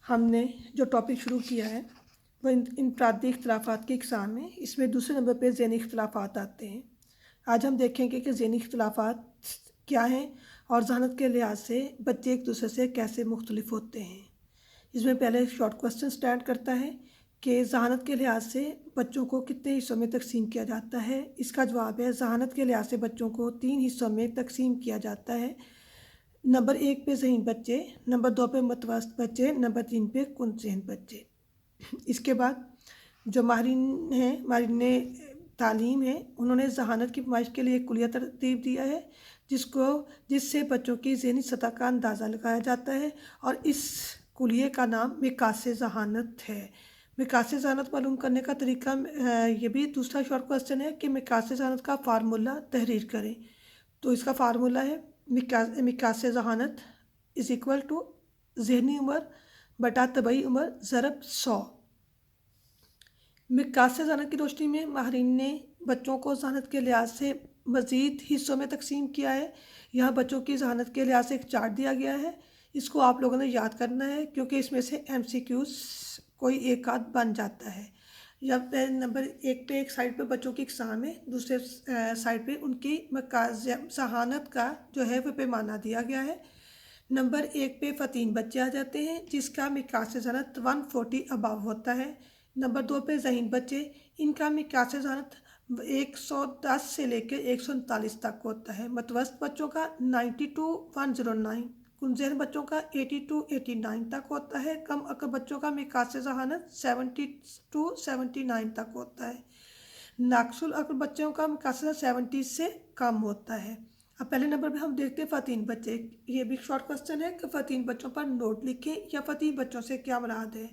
हमने जो टॉपिक शुरू किया है वो इनफरादी इख्तलाफात की इकसाम में, इसमें दूसरे नंबर पे ज़हनी इख्तलाफात आते हैं। आज हम देखेंगे कि ज़हनी इख्तलाफात क्या हैं और ज़हानत के लिहाज से बच्चे एक दूसरे से कैसे मुख्तलिफ होते हैं। इसमें पहले शॉर्ट क्वेश्चन स्टार्ट करता है कि ज़हानत के लिहाज से बच्चों को कितने हिस्सों में तकसीम किया जाता है। इसका जवाब है ज़हानत के लिहाज से बच्चों को 3 हिस्सों में तकसीम किया जाता है। नंबर 1 पे ज़हीन बच्चे, नंबर 2 पे मतवस्त बच्चे, नंबर 3 पे कुनज़हन बच्चे। इसके बाद जो माहिरीन हैं, माहिरीन तालीम है, उन्होंने ज़हानत की पैमाइश के लिए एक कुलिया तरतीब दिया है जिससे बच्चों की ज़हनी सतह का अंदाज़ा लगाया जाता है और इस कुलिये का नाम मिकास ज़हानत है। मिकास ज़हानत मालूम करने का तरीका ये भी दूसरा शॉर्ट क्वेश्चन है कि मिकास ज़हानत का फार्मूला तहरीर करें। तो इसका फार्मूला है मिकास ज़हानत इज़ इक्वल टू ज़हनी उम्र बटा तबई उम्र ज़रब 100। मिकास ज़हानत की रोशनी में माहिरीन ने बच्चों को ज़हानत के लिहाज से मज़ीद हिस्सों में तकसीम किया है। यहाँ बच्चों की ज़हानत के लिहाज से एक चार्ट दिया गया है, इसको आप लोगों ने याद करना है क्योंकि इसमें से MCQs कोई एक आध बन जाता है। जब नंबर 1 पे एक साइड पे बच्चों की इकसाम है, दूसरे साइड पे उनकी मिकास ज़हानत का जो है वो पैमाना दिया गया है। नंबर 1 पे फ़तीन बच्चे आ जाते हैं जिसका मिकास ज़हानत 140 अबव होता है। नंबर 2 पे ज़हीन बच्चे, इनका मिकास ज़हानत 110 से लेकर 139 तक होता है। मतवस्त बच्चों का 90 to 109, कुनज़हन बच्चों का 80 to 89 तक होता है। कम अक्ल बच्चों का मिकास ज़हानत 70 to 79 तक होता है। नाक़िसुल अक्ल बच्चों का मिकास 70 से कम होता है। अब पहले नंबर पे हम देखते हैं फ़तीन बच्चे। ये भी शॉर्ट क्वेश्चन है कि फ़तीन बच्चों पर नोट लिखें या फ़तीन बच्चों से क्या मुराद है।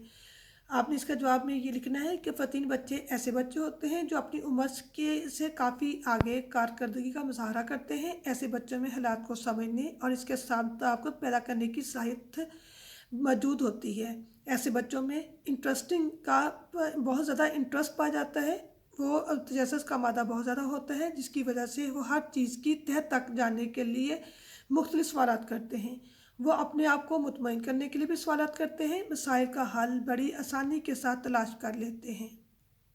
आपने इसका जवाब में ये लिखना है कि फ़तीन बच्चे ऐसे बच्चे होते हैं जो अपनी उम्र के से काफ़ी आगे कारकर्दगी का मुजाहरा करते हैं। ऐसे बच्चों में हालात को समझने और इसके साथ को पैदा करने की सलाहियत मौजूद होती है। ऐसे बच्चों में इंटरेस्टिंग का बहुत ज़्यादा इंटरेस्ट पाया जाता है। वो तजस्सुस का मादा बहुत ज़्यादा होता है जिसकी वजह से वो हर चीज़ की तह तक जानने के लिए मुख्तलिफ सवालात करते हैं। वो अपने आप को मुतमईन करने के लिए भी सवालात करते हैं, मसाइल का हल बड़ी आसानी के साथ तलाश कर लेते हैं।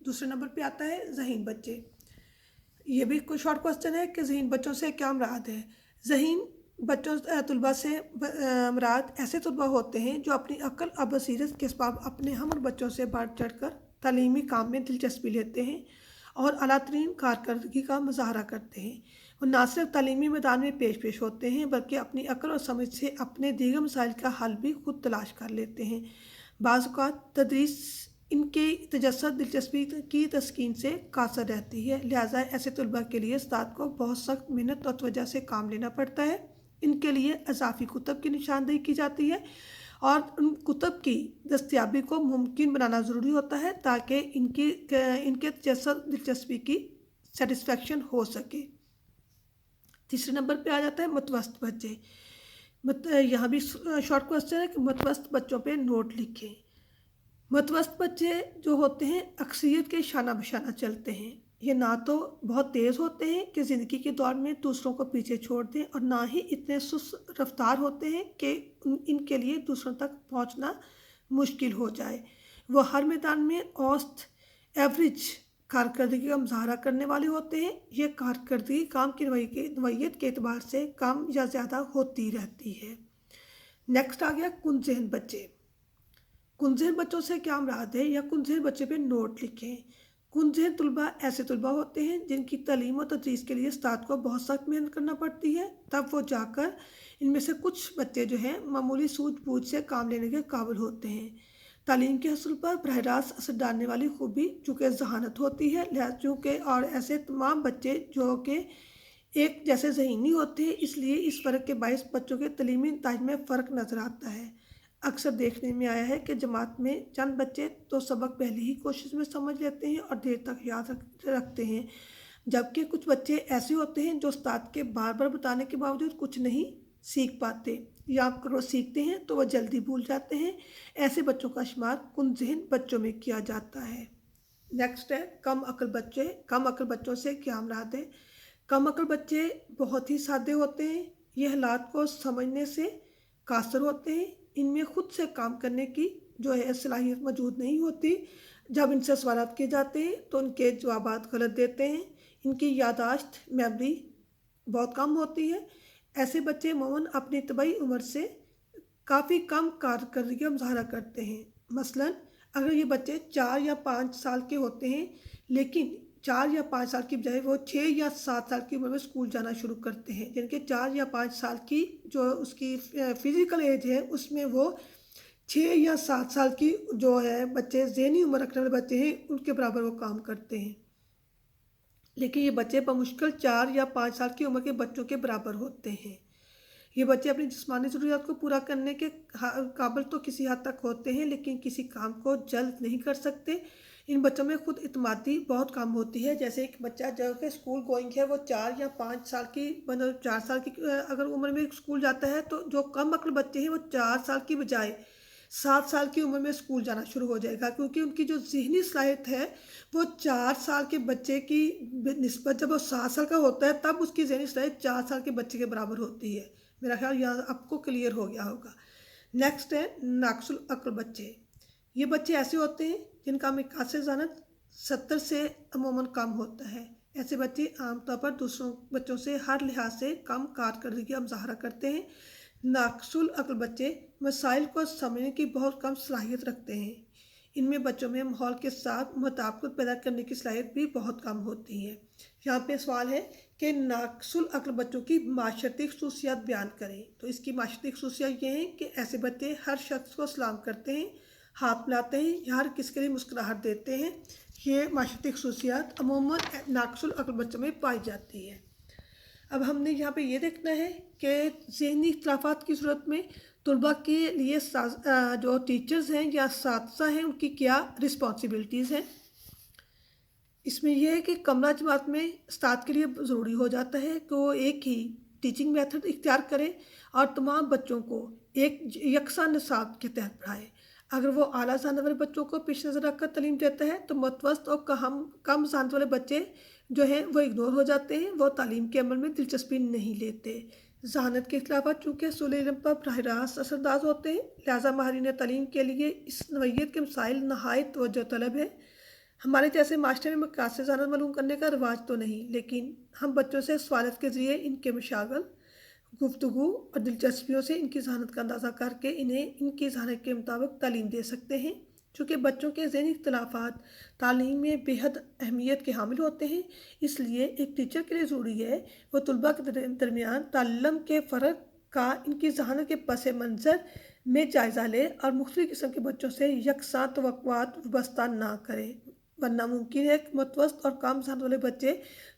दूसरे नंबर पे आता है ज़हीन बच्चे। ये भी कोई शॉर्ट क्वेश्चन है कि ज़हीन बच्चों से क्या मुराद है। ज़हीन बच्चों तलबा से मुराद ऐसे तलबा होते हैं जो अपनी अक्ल और बसीरत के सबब अपने हमर बच्चों से बढ़ चढ़ कर तालीमी काम में दिलचस्पी लेते हैं और आला तरीन कारकर्दगी का मुजाहरा करते हैं। वो न सिर्फ तालीमी मैदान में पेश होते हैं बल्कि अपनी अक्ल और समझ से अपने दीगर मसाइल का हल भी खुद तलाश कर लेते हैं। बाज़ औक़ात तदरीस इनके तजस्सुस दिलचस्पी की तस्कीन से कासर रहती है, लिहाजा ऐसे तलबा के लिए उस्ताद को बहुत सख्त मेहनत और तवज्जो से काम लेना पड़ता है। इनके लिए इजाफी कुतब की निशानदेही की जाती है और उन कुतब की दस्तयाबी को मुमकिन बनाना ज़रूरी होता है ताकि इनके तजस्सुस दिलचस्पी की सेटिस्फेक्शन हो सके। तीसरे नंबर पे आ जाता है मतवस्त बच्चे। यहाँ भी शॉर्ट क्वेश्चन है कि मतवस्त बच्चों पे नोट लिखें। मतवस्त बच्चे जो होते हैं अक्सरियत के शाना बशाना चलते हैं। ये ना तो बहुत तेज़ होते हैं कि ज़िंदगी के दौर में दूसरों को पीछे छोड़ दें और ना ही इतने सुस्त रफ्तार होते हैं कि इनके लिए दूसरों तक पहुंचना मुश्किल हो जाए। वो हर मैदान में औसत एवरेज कारकर्दगी का मुजाहरा करने वाले होते हैं। ये कारकर्दगी काम की नवैयत के एतबार से कम या ज़्यादा होती रहती है। नेक्स्ट आ गया कुनज़हन बच्चे। कुनज़हन बच्चों से क्या मुराद है या कुनज़हन बच्चे पे नोट लिखें। कुनज़हन तलबा ऐसे तलबा होते हैं जिनकी तालीम और तदरीस के लिए उस्ताद को बहुत सख्त मेहनत करना पड़ती है, तब वो जाकर इनमें से कुछ बच्चे जो हैं मामूली सूझबूझ से काम लेने के काबिल होते हैं। तालीम के हसूल पर बरह रास्त असर डालने वाली खूबी चूँकि ज़हानत होती है, लिहाजा चूँकि और ऐसे तमाम बच्चे जो कि एक जैसे ज़हीनी होते हैं, इसलिए इस फ़र्क के बायस बच्चों के तालीमी नताइज में फ़र्क नज़र आता है। अक्सर देखने में आया है कि जमात में चंद बच्चे तो सबक पहली ही कोशिश में समझ लेते हैं और देर तक याद रखते हैं, जबकि कुछ बच्चे ऐसे होते हैं जो उस्ताद के बार बार बताने के बावजूद कुछ नहीं सीख पाते या अगर वो सीखते हैं तो वह जल्दी भूल जाते हैं। ऐसे बच्चों का शुमार कुनज़हन बच्चों में किया जाता है। नेक्स्ट है कम अक्ल बच्चे। कम अक्ल बच्चों से क्या मुराद है। कम अक्ल बच्चे बहुत ही सादे होते हैं। ये हालात को समझने से कासर होते हैं। ان میں خود سے کام کرنے کی جو ہے صلاحیت موجود نہیں ہوتی۔ جب ان سے سوالات کیے جاتے ہیں تو ان کے جوابات غلط دیتے ہیں۔ ان کی یادداشت میموری بہت کم ہوتی ہے۔ ایسے بچے عموماً اپنی طبعی عمر سے کافی کم کارکردگی کا مظاہرہ کرتے ہیں۔ مثلاً اگر یہ بچے 4 یا 5 سال کے ہوتے ہیں لیکن 4 یا 5 سال کی بجائے وہ 6 یا 7 سال کی عمر میں اسکول جانا شروع کرتے ہیں، یعنی کہ 4 یا 5 سال کی جو اس کی فزیکل ایج ہے اس میں وہ 6 یا 7 سال کی جو ہے بچے ذہنی عمر رکھنے والے بچے ہیں ان کے برابر وہ کام کرتے ہیں، لیکن یہ بچے بمشکل 4 یا 5 سال کی عمر کے بچوں کے برابر ہوتے ہیں۔ یہ بچے اپنی جسمانی ضروریات کو پورا کرنے کے قابل تو کسی حد تک ہوتے ہیں لیکن کسی کام کو جلد نہیں کر سکتے۔ ان بچوں میں خود اعتمادی بہت کم ہوتی ہے۔ جیسے ایک بچہ جو کہ اسکول گوئنگ ہے وہ 4 یا 5 سال کی 4 سال کی اگر عمر میں اسکول جاتا ہے تو جو کم عقل بچے ہیں وہ 4 سال کی بجائے 7 سال کی عمر میں اسکول جانا شروع ہو جائے گا، کیونکہ ان کی جو ذہنی صلاحیت ہے وہ 4 سال کے بچے کی نسبت جب وہ 7 سال کا ہوتا ہے تب اس کی ذہنی صلاحیت 4 سال کے بچے کے برابر ہوتی ہے۔ میرا خیال یہاں آپ کو کلیئر ہو گیا ہوگا۔ نیکسٹ ہے ناقص العقل بچے۔ یہ بچے ایسے ہوتے ہیں جن کا مقیاس ذہانت 70 سے عموماً کم ہوتا ہے۔ ایسے بچے عام طور پر دوسروں بچوں سے ہر لحاظ سے کم کارکردگی کا مظاہرہ کرتے ہیں۔ ناقص العقل بچے مسائل کو سمجھنے کی بہت کم صلاحیت رکھتے ہیں۔ ان میں بچوں میں ماحول کے ساتھ مطابقت پیدا کرنے کی صلاحیت بھی بہت کم ہوتی ہے۔ یہاں پہ سوال ہے کہ ناقص العقل بچوں کی معاشرتی خصوصیات بیان کریں، تو اس کی معاشرتی خصوصیات یہ ہیں کہ ایسے بچے ہر شخص کو سلام کرتے ہیں، ہاتھ ملاتے ہیں یا ہر کسی کے لیے مسکراہٹ دیتے ہیں۔ یہ معاشرتی خصوصیات عموماً ناقص العقل بچوں میں پائی جاتی ہے۔ اب ہم نے یہاں پہ یہ دیکھنا ہے کہ ذہنی اختلافات کی صورت میں طلباء کے لیے جو ٹیچرز ہیں یا اساتذہ ہیں ان کی کیا رسپانسبلٹیز ہیں۔ اس میں یہ ہے کہ کمرہ جماعت میں استاد کے لیے ضروری ہو جاتا ہے کہ وہ ایک ہی ٹیچنگ میتھڈ اختیار کرے اور تمام بچوں کو ایک یکساں نصاب کے تحت پڑھائے۔ اگر وہ اعلیٰ ذہانت والے بچوں کو پیش نظر رکھ کر تعلیم دیتا ہے تو متوسط اور کم ذہانت والے بچے جو ہیں وہ اگنور ہو جاتے ہیں، وہ تعلیم کے عمل میں دلچسپی نہیں لیتے۔ ذہانت کے اختلافات چونکہ حصول علم پر براہ راست اثر انداز ہوتے ہیں، لہٰذا ماہرین تعلیم کے لیے اس نوعیت کے مسائل نہایت توجہ طلب ہے۔ ہمارے جیسے معاشرے میں مقیاس ذہانت معلوم کرنے کا رواج تو نہیں، لیکن ہم بچوں سے سوالات کے ذریعے ان کے مشاغل، گفتگو اور دلچسپیوں سے ان کی ذہانت کا اندازہ کر کے انہیں ان کی ذہانت کے مطابق تعلیم دے سکتے ہیں۔ چونکہ بچوں کے ذہنی اختلافات تعلیم میں بے حد اہمیت کے حامل ہوتے ہیں، اس لیے ایک ٹیچر کے لیے ضروری ہے وہ طلباء کے درمیان تعلم کے فرق کا ان کی ذہانت کے پس منظر میں جائزہ لے اور مختلف قسم کے بچوں سے یکساں توقعات وابستہ نہ کرے، ورنہ ممکن ہے کہ متوسط اور کم ذہانت والے بچے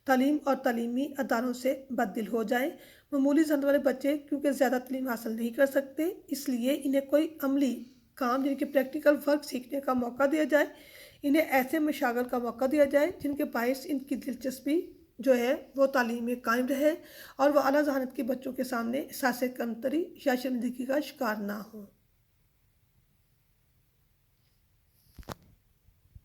تعلیم اور تعلیمی اداروں سے بددل ہو جائیں۔ معمولی ذہانت والے بچے کیونکہ زیادہ تعلیم حاصل نہیں کر سکتے، اس لیے انہیں کوئی عملی کام جن کے پریکٹیکل ورک سیکھنے کا موقع دیا جائے، انہیں ایسے مشاغل کا موقع دیا جائے جن کے باعث ان کی دلچسپی جو ہے وہ تعلیم میں قائم رہے اور وہ اعلیٰ ذہانت کے بچوں کے سامنے احساس کمتری یا شرمندگی کا شکار نہ ہوں۔